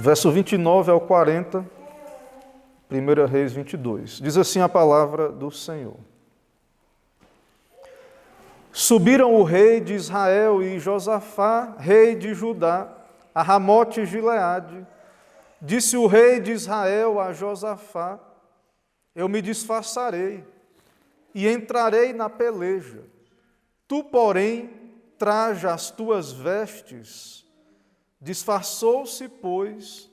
verso 29 ao 40, 1 Reis 22. Diz assim a palavra do Senhor. Subiram o rei de Israel e Josafá, rei de Judá, a Ramote Gileade. Disse o rei de Israel a Josafá: eu me disfarçarei e entrarei na peleja. Tu, porém, traja as tuas vestes. Disfarçou-se, pois,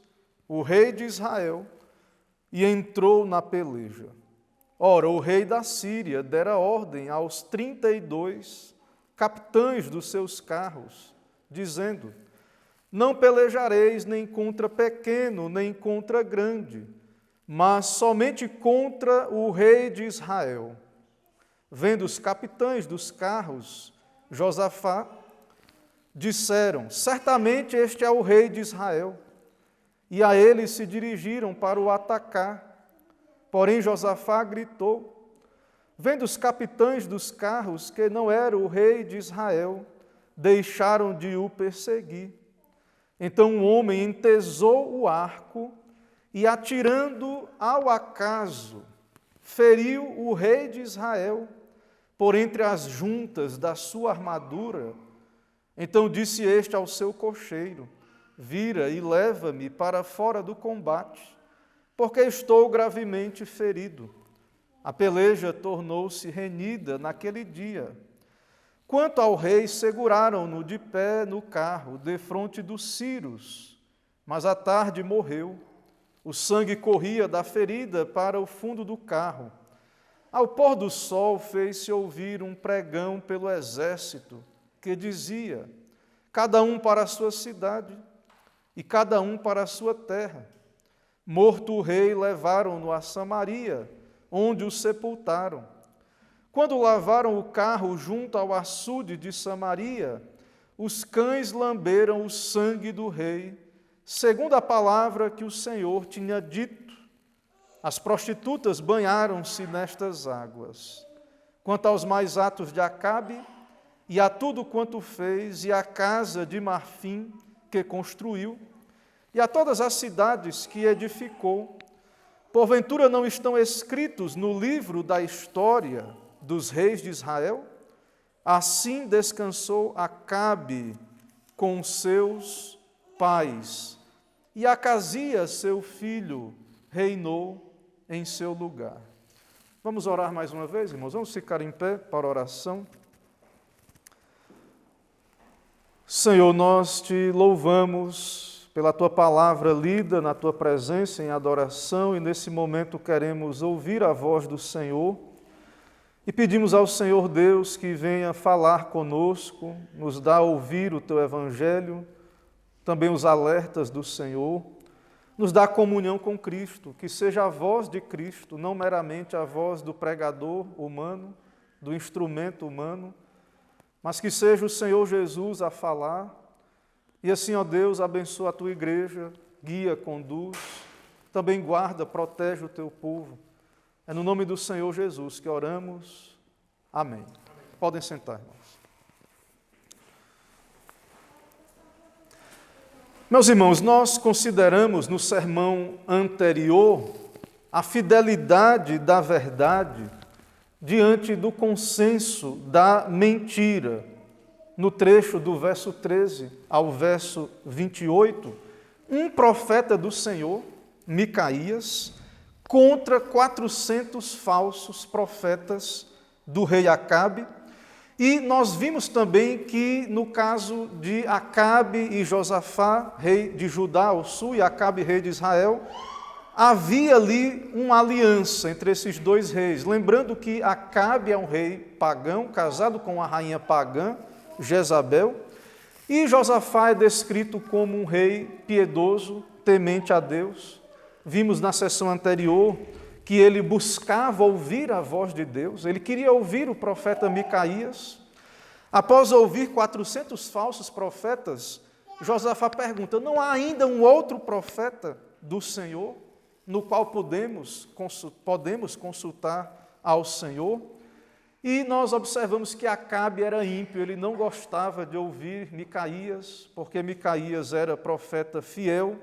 o rei de Israel e entrou na peleja. Ora, o rei da Síria dera ordem aos 32 capitães dos seus carros, dizendo: não pelejareis nem contra pequeno, nem contra grande, mas somente contra o rei de Israel. Vendo os capitães dos carros, Josafá, disseram: certamente este é o rei de Israel. E a ele se dirigiram para o atacar. Porém Josafá gritou, vendo os capitães dos carros que não era o rei de Israel, deixaram de o perseguir. Então um homem entesou o arco e, atirando ao acaso, feriu o rei de Israel por entre as juntas da sua armadura. Então disse este ao seu cocheiro: vira e leva-me para fora do combate, porque estou gravemente ferido. A peleja tornou-se renhida naquele dia. Quanto ao rei, seguraram-no de pé no carro, defronte dos círios, mas à tarde morreu. O sangue corria da ferida para o fundo do carro. Ao pôr do sol fez-se ouvir um pregão pelo exército, que dizia: cada um para a sua cidade, e cada um para a sua terra. Morto o rei, levaram-no a Samaria, onde o sepultaram. Quando lavaram o carro junto ao açude de Samaria, os cães lamberam o sangue do rei, segundo a palavra que o Senhor tinha dito. As prostitutas banharam-se nestas águas. Quanto aos mais atos de Acabe, e a tudo quanto fez, e a casa de marfim que construiu, e a todas as cidades que edificou, porventura não estão escritos no livro da história dos reis de Israel? Assim descansou Acabe com seus pais, e Acasias, seu filho, reinou em seu lugar. Vamos orar mais uma vez, irmãos? Vamos ficar em pé para a oração. Senhor, nós te louvamos pela tua palavra lida na tua presença em adoração, e nesse momento queremos ouvir a voz do Senhor e pedimos ao Senhor Deus que venha falar conosco, nos dá a ouvir o teu evangelho, também os alertas do Senhor, nos dá comunhão com Cristo, que seja a voz de Cristo, não meramente a voz do pregador humano, do instrumento humano, mas que seja o Senhor Jesus a falar. E assim, ó Deus, abençoa a tua igreja, guia, conduz, também guarda, protege o teu povo. É no nome do Senhor Jesus que oramos. Amém. Podem sentar, irmãos. Meus irmãos, nós consideramos no sermão anterior a fidelidade da verdade diante do consenso da mentira. No trecho do verso 13 ao verso 28, um profeta do Senhor, Micaías, contra 400 falsos profetas do rei Acabe. E nós vimos também que no caso de Acabe e Josafá, rei de Judá ao sul, e Acabe, rei de Israel, havia ali uma aliança entre esses dois reis. Lembrando que Acabe é um rei pagão, casado com uma rainha pagã, Jezabel, e Josafá é descrito como um rei piedoso, temente a Deus. Vimos na sessão anterior que ele buscava ouvir a voz de Deus, ele queria ouvir o profeta Micaías. Após ouvir 400 falsos profetas, Josafá pergunta: não há ainda um outro profeta do Senhor, no qual podemos consultar ao Senhor? E nós observamos que Acabe era ímpio, ele não gostava de ouvir Micaías, porque Micaías era profeta fiel,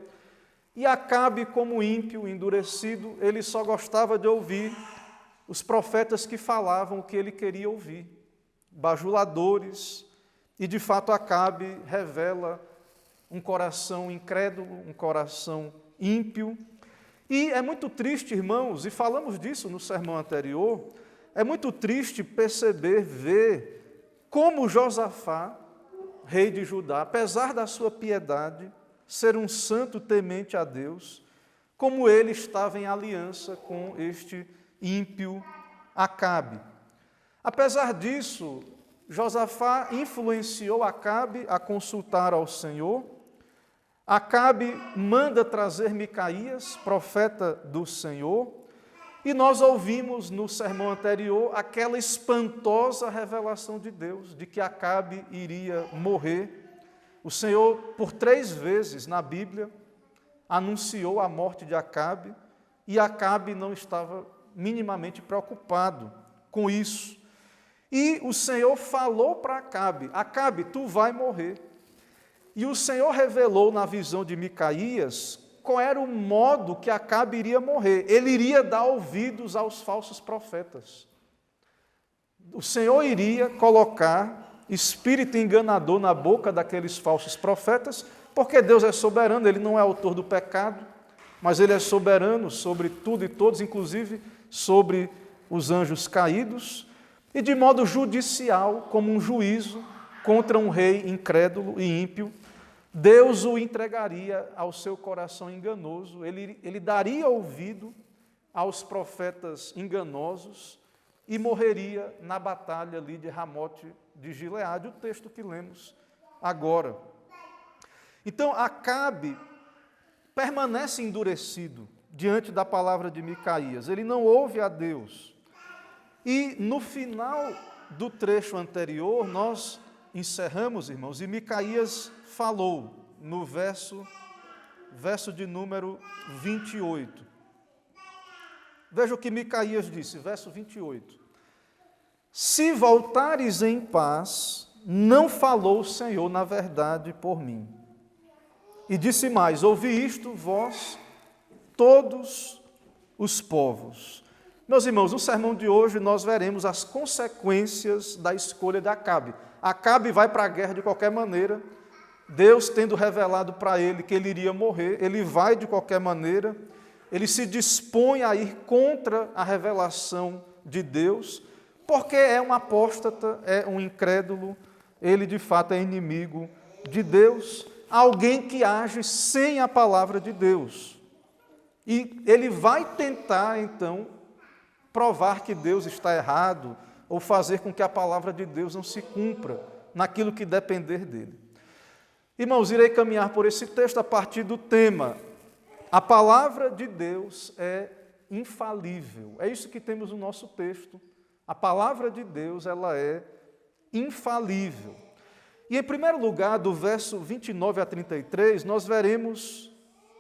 E Acabe, como ímpio, endurecido, ele só gostava de ouvir os profetas que falavam o que ele queria ouvir, bajuladores, e de fato Acabe revela um coração incrédulo, um coração ímpio. E é muito triste, irmãos, e falamos disso no sermão anterior, é muito triste perceber, ver como Josafá, rei de Judá, apesar da sua piedade, ser um santo temente a Deus, como ele estava em aliança com este ímpio Acabe. Apesar disso, Josafá influenciou Acabe a consultar ao Senhor. Acabe manda trazer Micaías, profeta do Senhor, e nós ouvimos no sermão anterior aquela espantosa revelação de Deus, de que Acabe iria morrer. O Senhor, por 3 vezes na Bíblia, anunciou a morte de Acabe, e Acabe não estava minimamente preocupado com isso. E o Senhor falou para Acabe: Acabe, tu vai morrer. E o Senhor revelou na visão de Micaías qual era o modo que Acabe iria morrer. Ele iria dar ouvidos aos falsos profetas. O Senhor iria colocar espírito enganador na boca daqueles falsos profetas, porque Deus é soberano, Ele não é autor do pecado, mas Ele é soberano sobre tudo e todos, inclusive sobre os anjos caídos, e de modo judicial, como um juízo contra um rei incrédulo e ímpio, Deus o entregaria ao seu coração enganoso, ele daria ouvido aos profetas enganosos e morreria na batalha ali de Ramote de Gileade, o texto que lemos agora. Então, Acabe permanece endurecido diante da palavra de Micaías, ele não ouve a Deus. E no final do trecho anterior, nós encerramos, irmãos, e Micaías falou no verso de número 28. Veja o que Micaías disse, verso 28. Se voltares em paz, não falou o Senhor na verdade por mim. E disse mais: ouvi isto, vós, todos os povos. Meus irmãos, no sermão de hoje nós veremos as consequências da escolha de Acabe. Acabe vai para a guerra de qualquer maneira, Deus tendo revelado para ele que ele iria morrer, ele vai de qualquer maneira, ele se dispõe a ir contra a revelação de Deus, porque é um apóstata, é um incrédulo, ele de fato é inimigo de Deus, alguém que age sem a palavra de Deus. E ele vai tentar, então, provar que Deus está errado, ou fazer com que a palavra de Deus não se cumpra naquilo que depender dele. Irmãos, irei caminhar por esse texto a partir do tema: a palavra de Deus é infalível. É isso que temos no nosso texto. A palavra de Deus, ela é infalível. E em primeiro lugar, do verso 29 a 33, nós veremos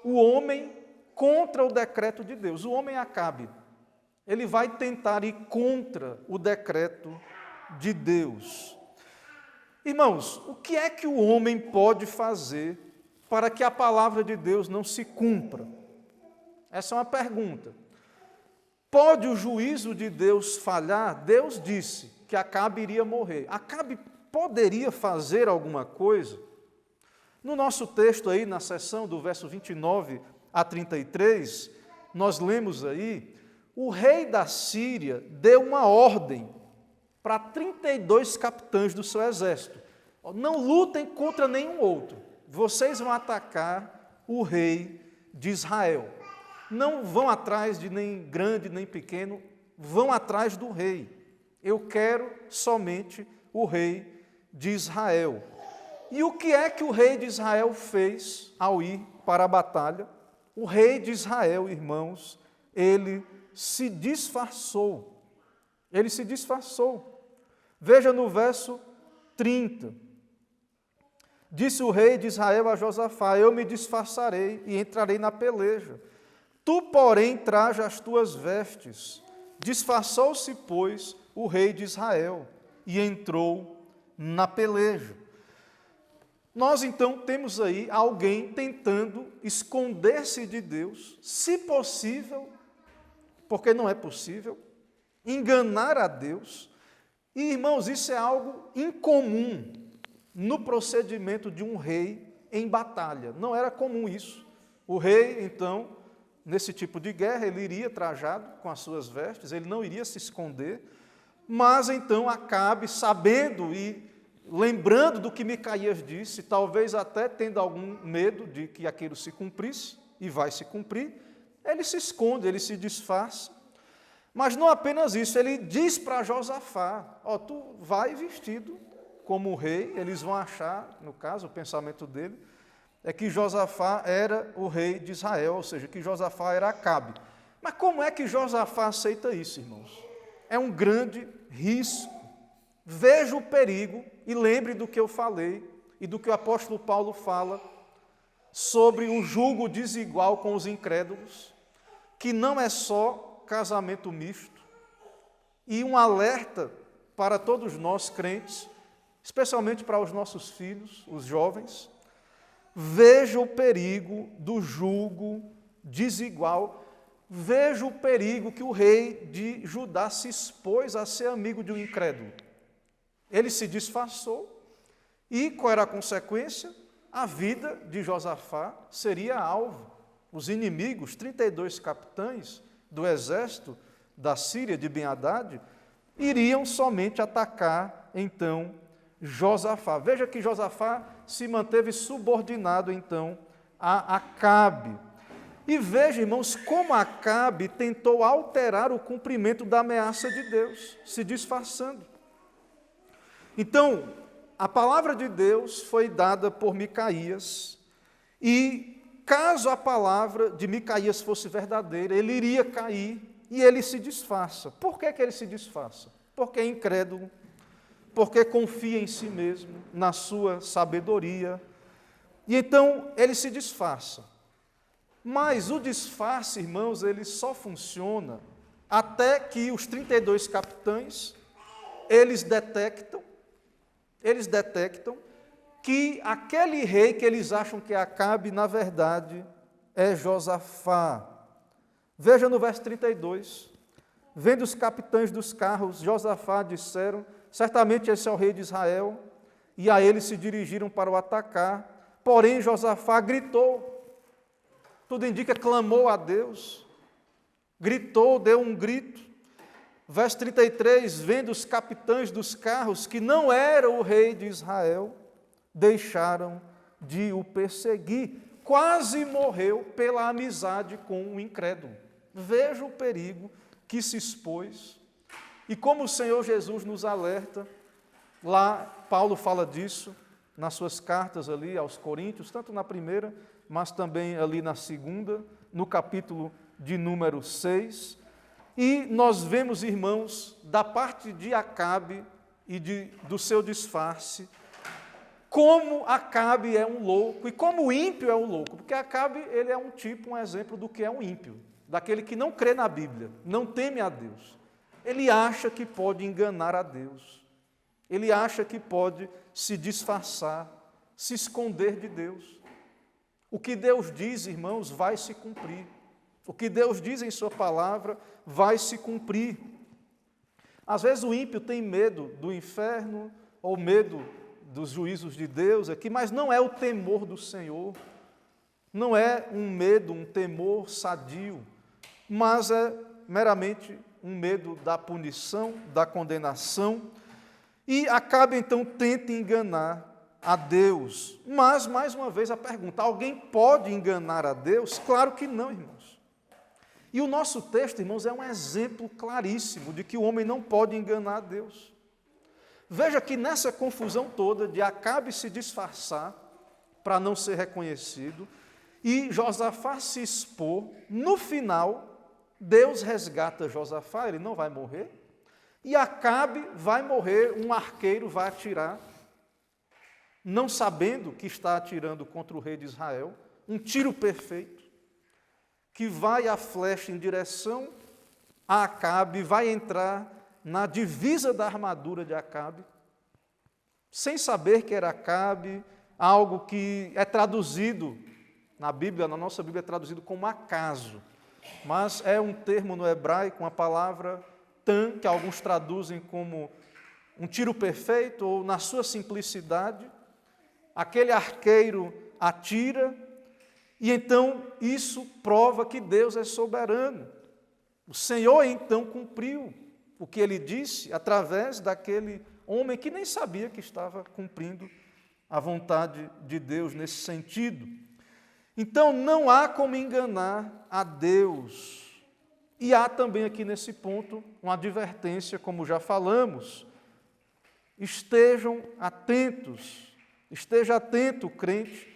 o homem contra o decreto de Deus. O homem Acabe, ele vai tentar ir contra o decreto de Deus. Irmãos, o que é que o homem pode fazer para que a palavra de Deus não se cumpra? Essa é uma pergunta. Pode o juízo de Deus falhar? Deus disse que Acabe iria morrer. Acabe poderia fazer alguma coisa? No nosso texto aí, na seção do verso 29 a 33, nós lemos aí, o rei da Síria deu uma ordem para 32 capitães do seu exército: não lutem contra nenhum outro, vocês vão atacar o rei de Israel. Não vão atrás de nem grande nem pequeno, vão atrás do rei. Eu quero somente o rei de Israel. E o que é que o rei de Israel fez ao ir para a batalha? O rei de Israel, irmãos, ele se disfarçou. Ele se disfarçou. Veja no verso 30. Disse o rei de Israel a Josafá: eu me disfarçarei e entrarei na peleja. Tu, porém, traja as tuas vestes. Disfarçou-se, pois, o rei de Israel e entrou na peleja. Nós então temos aí alguém tentando esconder-se de Deus, se possível, porque não é possível, enganar a Deus. E, irmãos, isso é algo incomum no procedimento de um rei em batalha. Não era comum isso. O rei, então, nesse tipo de guerra, ele iria trajado com as suas vestes, ele não iria se esconder, mas então Acabe, sabendo e lembrando do que Micaías disse, talvez até tendo algum medo de que aquilo se cumprisse, e vai se cumprir, ele se esconde, ele se disfarça. Mas não apenas isso, ele diz para Josafá, tu vai vestido como rei, eles vão achar, no caso, o pensamento dele, é que Josafá era o rei de Israel, ou seja, que Josafá era Acabe. Mas como é que Josafá aceita isso, irmãos? É um grande risco. Veja o perigo e lembre do que eu falei e do que o apóstolo Paulo fala sobre o jugo desigual com os incrédulos, que não é só casamento misto, e um alerta para todos nós crentes, especialmente para os nossos filhos, os jovens. Veja o perigo do jugo desigual. Veja o perigo que o rei de Judá se expôs a ser amigo de um incrédulo. Ele se disfarçou e qual era a consequência? A vida de Josafá seria alvo. Os inimigos, 32 capitães do exército da Síria, de Ben-Hadad, iriam somente atacar, então, Josafá. Veja que Josafá se manteve subordinado, então, a Acabe. E veja, irmãos, como Acabe tentou alterar o cumprimento da ameaça de Deus, se disfarçando. Então, a palavra de Deus foi dada por Micaías, e caso a palavra de Micaías fosse verdadeira, ele iria cair e ele se disfarça. Por que ele se disfarça? Porque é incrédulo, porque confia em si mesmo, na sua sabedoria, e então ele se disfarça. Mas o disfarce, irmãos, ele só funciona até que os 32 capitães, eles detectam que aquele rei que eles acham que é Acabe, na verdade, é Josafá. Veja no verso 32, vendo os capitães dos carros, Josafá disseram, certamente esse é o rei de Israel, e a ele se dirigiram para o atacar, porém Josafá gritou, tudo indica, clamou a Deus, gritou, deu um grito. Verso 33, vendo os capitães dos carros, que não era o rei de Israel, deixaram de o perseguir. Quase morreu pela amizade com o incrédulo. Veja o perigo que se expôs. E como o Senhor Jesus nos alerta, lá Paulo fala disso, nas suas cartas ali aos Coríntios, tanto na primeira, mas também ali na segunda, no capítulo de número 6, e nós vemos, irmãos, da parte de Acabe e do seu disfarce, como Acabe é um louco e como o ímpio é um louco, porque Acabe ele é um exemplo do que é um ímpio, daquele que não crê na Bíblia, não teme a Deus. Ele acha que pode enganar a Deus, ele acha que pode se disfarçar, se esconder de Deus. O que Deus diz, irmãos, vai se cumprir. O que Deus diz em sua palavra vai se cumprir. Às vezes o ímpio tem medo do inferno ou medo dos juízos de Deus aqui, mas não é o temor do Senhor, não é um medo, um temor sadio, mas é meramente um medo da punição, da condenação. E Acabe então tenta enganar a Deus. Mas, mais uma vez, a pergunta, alguém pode enganar a Deus? Claro que não, irmãos. E o nosso texto, irmãos, é um exemplo claríssimo de que o homem não pode enganar a Deus. Veja que nessa confusão toda de Acabe se disfarçar para não ser reconhecido e Josafá se expor, no final, Deus resgata Josafá, ele não vai morrer, e Acabe vai morrer, um arqueiro vai atirar, não sabendo que está atirando contra o rei de Israel, um tiro perfeito, que vai a flecha em direção a Acabe, vai entrar na divisa da armadura de Acabe, sem saber que era Acabe, algo que é traduzido na Bíblia, na nossa Bíblia é traduzido como acaso, mas é um termo no hebraico, uma palavra tan, que alguns traduzem como um tiro perfeito, ou na sua simplicidade, aquele arqueiro atira, e então isso prova que Deus é soberano. O Senhor então cumpriu o que ele disse através daquele homem que nem sabia que estava cumprindo a vontade de Deus nesse sentido. Então não há como enganar a Deus. E há também aqui nesse ponto uma advertência, como já falamos. Estejam atentos, esteja atento, crente,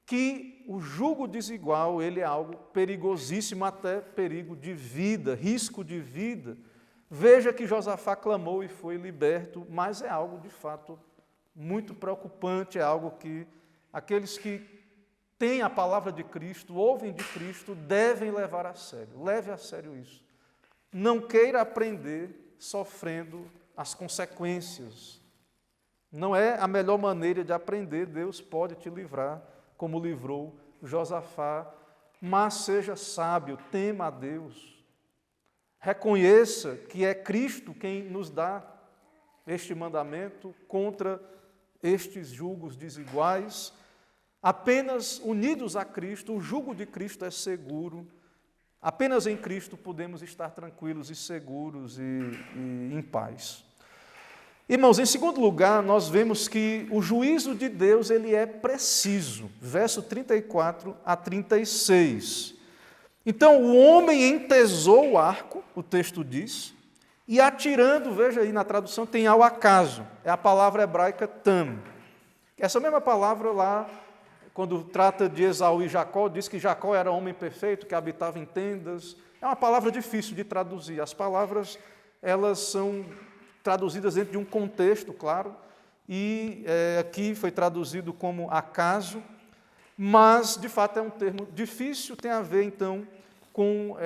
que o jugo desigual, ele é algo perigosíssimo, até perigo de vida, risco de vida. Veja que Josafá clamou e foi liberto, mas é algo de fato muito preocupante, é algo que aqueles que têm a palavra de Cristo, ouvem de Cristo, devem levar a sério. Leve a sério isso. Não queira aprender sofrendo as consequências. Não é a melhor maneira de aprender, Deus pode te livrar, como livrou Josafá, mas seja sábio, tema a Deus. Reconheça que é Cristo quem nos dá este mandamento contra estes julgos desiguais. Apenas unidos a Cristo, o jugo de Cristo é seguro. Apenas em Cristo podemos estar tranquilos e seguros e em paz. Irmãos, em segundo lugar, nós vemos que o juízo de Deus ele é preciso. Verso 34 a 36. Então, o homem entesou o arco, o texto diz, e atirando, veja aí na tradução, tem ao acaso. É a palavra hebraica tam. Essa mesma palavra lá, quando trata de Esaú e Jacó, diz que Jacó era homem perfeito, que habitava em tendas. É uma palavra difícil de traduzir. As palavras, elas são traduzidas dentro de um contexto, claro, e aqui foi traduzido como acaso, mas, de fato, é um termo difícil, tem a ver, então, com...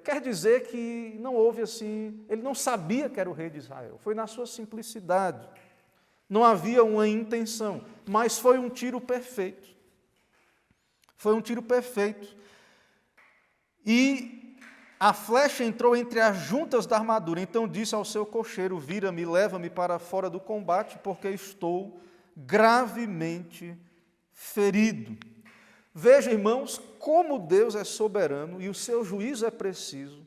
quer dizer que não houve assim... Ele não sabia que era o rei de Israel, foi na sua simplicidade. Não havia uma intenção, mas foi um tiro perfeito. Foi um tiro perfeito. E a flecha entrou entre as juntas da armadura, então disse ao seu cocheiro, vira-me, leva-me para fora do combate, porque estou gravemente ferido. Veja, irmãos, como Deus é soberano e o seu juízo é preciso,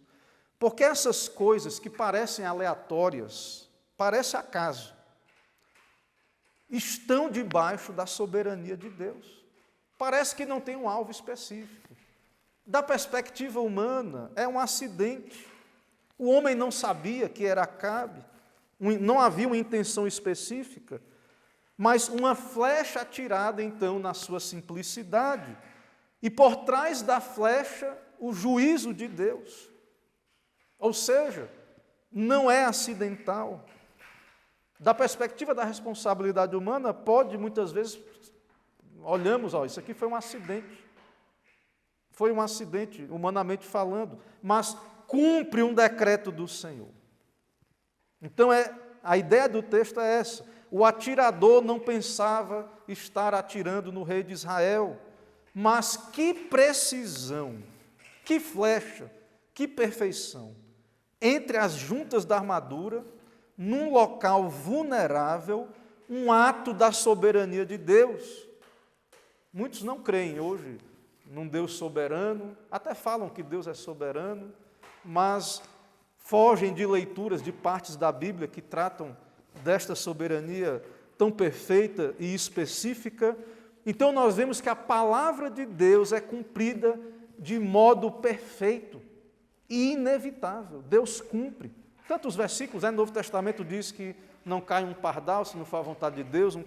porque essas coisas que parecem aleatórias, parecem acaso, estão debaixo da soberania de Deus. Parece que não tem um alvo específico. Da perspectiva humana, é um acidente. O homem não sabia que era Acabe, não havia uma intenção específica, mas uma flecha atirada, então, na sua simplicidade. E por trás da flecha, o juízo de Deus. Ou seja, não é acidental. Da perspectiva da responsabilidade humana, pode, muitas vezes, olhamos, isso aqui foi um acidente. Foi um acidente, humanamente falando, mas cumpre um decreto do Senhor. Então, a ideia do texto é essa. O atirador não pensava estar atirando no rei de Israel, mas que precisão, que flecha, que perfeição. Entre as juntas da armadura, num local vulnerável, um ato da soberania de Deus. Muitos não creem hoje num Deus soberano, até falam que Deus é soberano, mas fogem de leituras de partes da Bíblia que tratam desta soberania tão perfeita e específica. Então nós vemos que a palavra de Deus é cumprida de modo perfeito e inevitável. Deus cumpre. Tantos versículos, no Novo Testamento diz que não cai um pardal se não for a vontade de Deus, um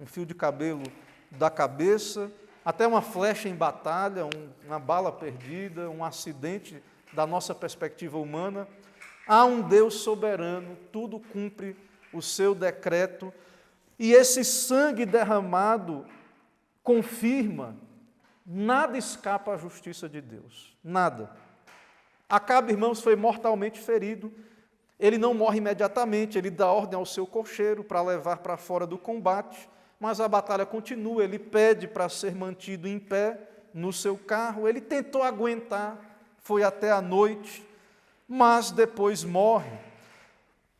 fio de cabelo da cabeça, até uma flecha em batalha, uma bala perdida, um acidente da nossa perspectiva humana. Há um Deus soberano, tudo cumpre o seu decreto, e esse sangue derramado confirma, nada escapa à justiça de Deus, nada. Acabe, irmãos, foi mortalmente ferido, ele não morre imediatamente, ele dá ordem ao seu cocheiro para levar para fora do combate, mas a batalha continua, ele pede para ser mantido em pé no seu carro, ele tentou aguentar, foi até a noite, mas depois morre.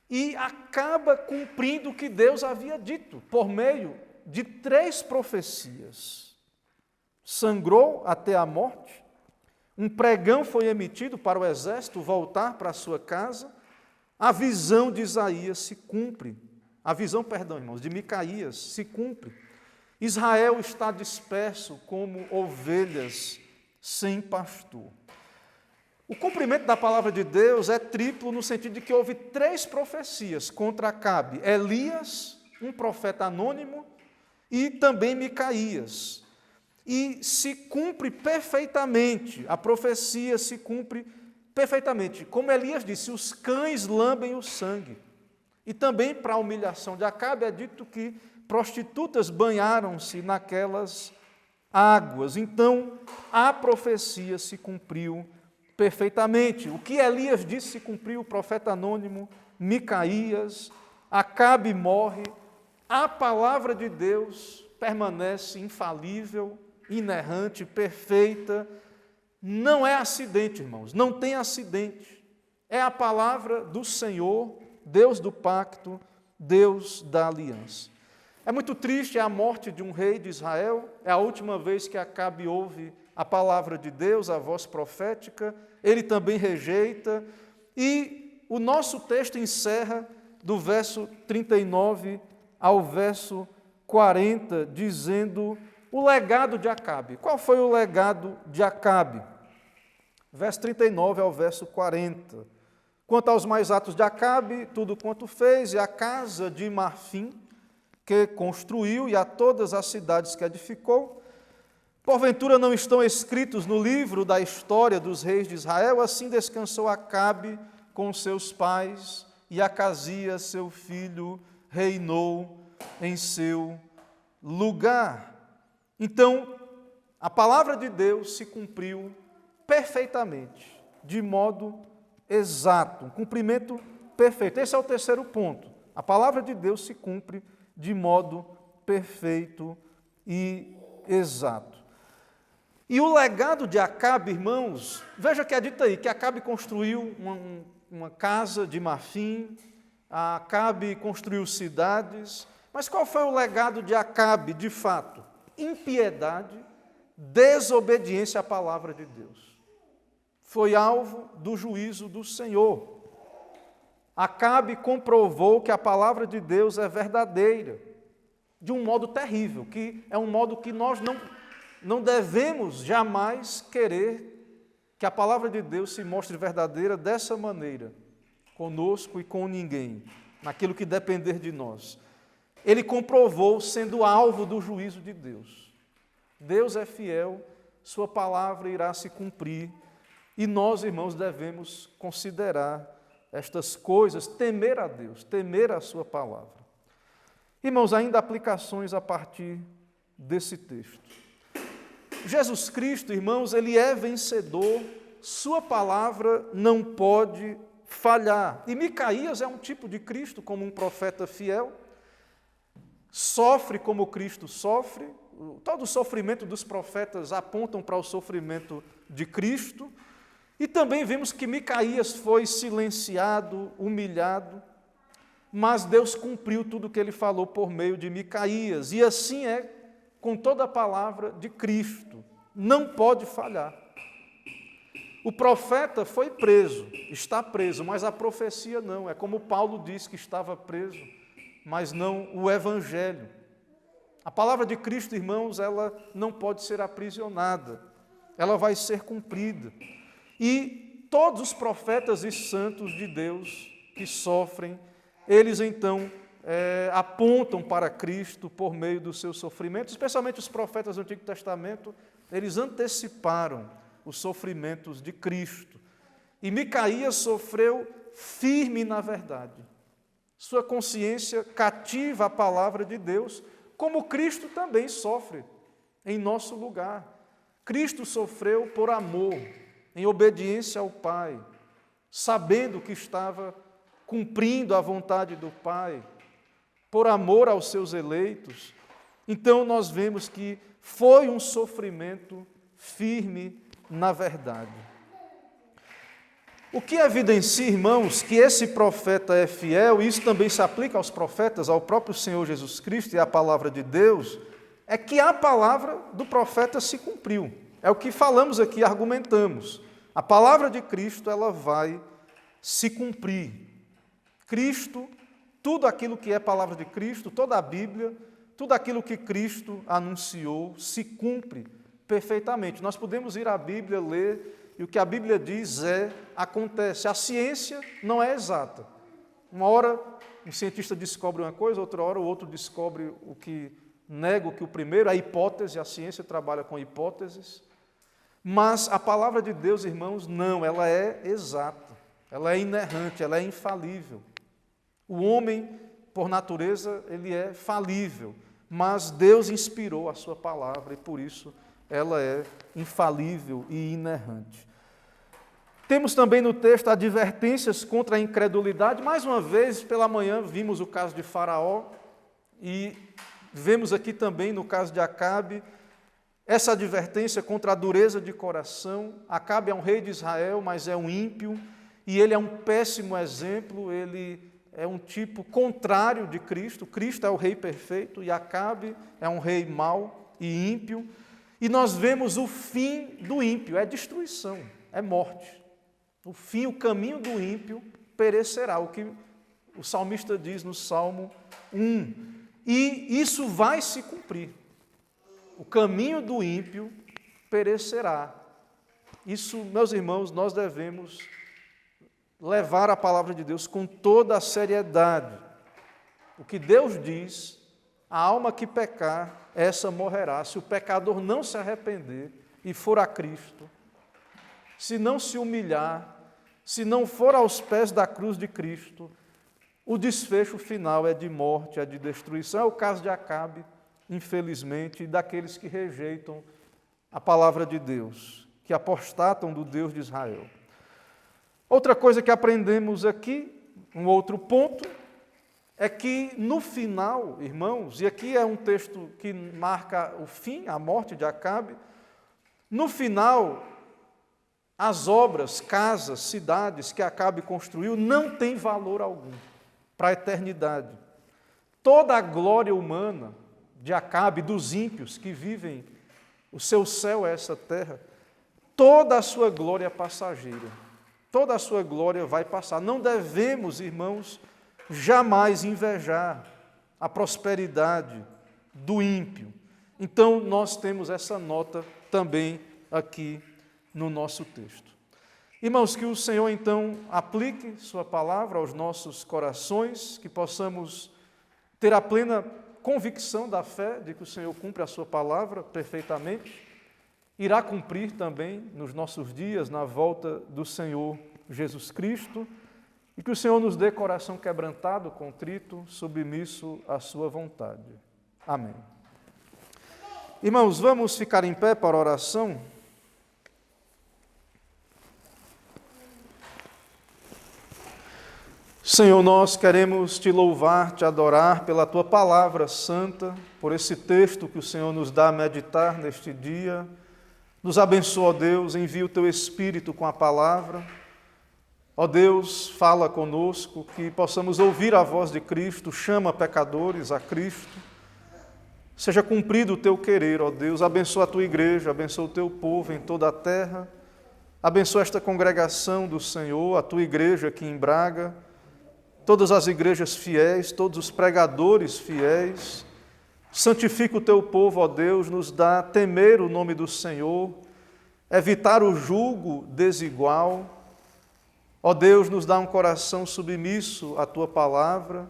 E acaba cumprindo o que Deus havia dito, por meio de 3 profecias. Sangrou até a morte, um pregão foi emitido para o exército voltar para a sua casa, a visão de Isaías se cumpre, a visão, perdão, irmãos, de Micaías se cumpre. Israel está disperso como ovelhas sem pastor. O cumprimento da palavra de Deus é triplo no sentido de que houve 3 profecias contra Acabe: Elias, um profeta anônimo, e também Micaías. E se cumpre perfeitamente, a profecia se cumpre perfeitamente. Como Elias disse, os cães lambem o sangue. E também, para a humilhação de Acabe, é dito que prostitutas banharam-se naquelas águas. Então, a profecia se cumpriu perfeitamente. O que Elias disse se cumpriu, o profeta anônimo, Micaías, Acabe morre, a palavra de Deus permanece infalível, inerrante, perfeita. Não é acidente, irmãos, não tem acidente. É a palavra do Senhor, Deus do pacto, Deus da aliança. É muito triste a morte de um rei de Israel, é a última vez que Acabe ouve a palavra de Deus, a voz profética, ele também rejeita, e o nosso texto encerra do verso 39 ao verso 40, dizendo o legado de Acabe. Qual foi o legado de Acabe? Verso 39 ao verso 40. Quanto aos mais atos de Acabe, tudo quanto fez, e a casa de marfim que construiu, e a todas as cidades que edificou, porventura não estão escritos no livro da história dos reis de Israel? Assim descansou Acabe com seus pais, e Acasias, seu filho, reinou em seu lugar. Então, a palavra de Deus se cumpriu perfeitamente, de modo exato, um cumprimento perfeito. Esse é o terceiro ponto. A palavra de Deus se cumpre de modo perfeito e exato. E o legado de Acabe, irmãos, veja que é dito aí, que Acabe construiu uma casa de marfim, Acabe construiu cidades, mas qual foi o legado de Acabe, de fato? Impiedade, desobediência à palavra de Deus. Foi alvo do juízo do Senhor. Acabe comprovou que a palavra de Deus é verdadeira, de um modo terrível, que é um modo que nós não devemos jamais querer que a palavra de Deus se mostre verdadeira dessa maneira, conosco e com ninguém, naquilo que depender de nós. Ele comprovou sendo alvo do juízo de Deus. Deus é fiel, sua palavra irá se cumprir, e nós, irmãos, devemos considerar estas coisas, temer a Deus, temer a sua palavra. Irmãos, ainda aplicações a partir desse texto. Jesus Cristo, irmãos, ele é vencedor, sua palavra não pode falhar. E Micaías é um tipo de Cristo, como um profeta fiel, sofre como Cristo sofre. Todo o sofrimento dos profetas apontam para o sofrimento de Cristo. E também vemos que Micaías foi silenciado, humilhado, mas Deus cumpriu tudo o que ele falou por meio de Micaías. E assim é com toda a palavra de Cristo, não pode falhar. O profeta foi preso, está preso, mas a profecia não. É como Paulo disse que estava preso, mas não o Evangelho. A palavra de Cristo, irmãos, ela não pode ser aprisionada, ela vai ser cumprida. E todos os profetas e santos de Deus que sofrem, eles então apontam para Cristo por meio do seu sofrimento, especialmente os profetas do Antigo Testamento, eles anteciparam os sofrimentos de Cristo. E Micaías sofreu firme na verdade. Sua consciência cativa a palavra de Deus, como Cristo também sofre em nosso lugar. Cristo sofreu por amor, em obediência ao Pai, sabendo que estava cumprindo a vontade do Pai, por amor aos seus eleitos. Então nós vemos que foi um sofrimento firme na verdade. O que evidencia, irmãos, que esse profeta é fiel, e isso também se aplica aos profetas, ao próprio Senhor Jesus Cristo e à palavra de Deus, é que a palavra do profeta se cumpriu. É o que falamos aqui, argumentamos. A palavra de Cristo, ela vai se cumprir. Cristo, tudo aquilo que é palavra de Cristo, toda a Bíblia, tudo aquilo que Cristo anunciou, se cumpre perfeitamente. Nós podemos ir à Bíblia, ler, e o que a Bíblia diz acontece. A ciência não é exata. Uma hora um cientista descobre uma coisa, outra hora o outro descobre o que nega o que o primeiro, a hipótese, a ciência trabalha com hipóteses. Mas a palavra de Deus, irmãos, não, ela é exata, ela é inerrante, ela é infalível. O homem, por natureza, ele é falível, mas Deus inspirou a sua palavra e por isso ela é infalível e inerrante. Temos também no texto advertências contra a incredulidade. Mais uma vez, pela manhã, vimos o caso de Faraó e vemos aqui também no caso de Acabe essa advertência contra a dureza de coração. Acabe é um rei de Israel, mas é um ímpio e ele é um péssimo exemplo, ele é um tipo contrário de Cristo. Cristo é o rei perfeito e Acabe é um rei mau e ímpio. E nós vemos o fim do ímpio, é destruição, é morte. O fim, o caminho do ímpio perecerá, o que o salmista diz no Salmo 1. E isso vai se cumprir. O caminho do ímpio perecerá. Isso, meus irmãos, nós devemos levar a palavra de Deus com toda a seriedade. O que Deus diz, a alma que pecar, essa morrerá. Se o pecador não se arrepender e for a Cristo, se não se humilhar, se não for aos pés da cruz de Cristo, o desfecho final é de morte, é de destruição. É o caso de Acabe, infelizmente, e daqueles que rejeitam a palavra de Deus, que apostatam do Deus de Israel. Outra coisa que aprendemos aqui, um outro ponto, é que no final, irmãos, e aqui é um texto que marca o fim, a morte de Acabe, no final, as obras, casas, cidades que Acabe construiu não têm valor algum para a eternidade. Toda a glória humana de Acabe, dos ímpios que vivem, o seu céu é essa terra, toda a sua glória é passageira, toda a sua glória vai passar. Não devemos, irmãos, jamais invejar a prosperidade do ímpio. Então, nós temos essa nota também aqui no nosso texto. Irmãos, que o Senhor, então, aplique sua palavra aos nossos corações, que possamos ter a plena convicção da fé de que o Senhor cumpre a sua palavra perfeitamente, irá cumprir também nos nossos dias, na volta do Senhor Jesus Cristo, e que o Senhor nos dê coração quebrantado, contrito, submisso à sua vontade. Amém. Irmãos, vamos ficar em pé para a oração? Senhor, nós queremos te louvar, te adorar pela tua palavra santa, por esse texto que o Senhor nos dá a meditar neste dia. Nos abençoa, ó Deus, envia o teu Espírito com a palavra. Ó Deus, fala conosco, que possamos ouvir a voz de Cristo, chama pecadores a Cristo. Seja cumprido o teu querer, ó Deus, abençoa a tua igreja, abençoa o teu povo em toda a terra, abençoa esta congregação do Senhor, a tua igreja aqui em Braga, todas as igrejas fiéis, todos os pregadores fiéis. Santifica o teu povo, ó Deus, nos dá temer o nome do Senhor, evitar o julgo desigual. Ó Deus, nos dá um coração submisso à tua palavra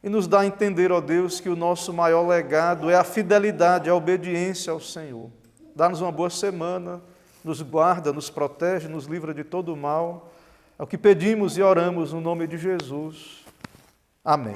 e nos dá a entender, ó Deus, que o nosso maior legado é a fidelidade, a obediência ao Senhor. Dá-nos uma boa semana, nos guarda, nos protege, nos livra de todo o mal. É o que pedimos e oramos no nome de Jesus. Amém.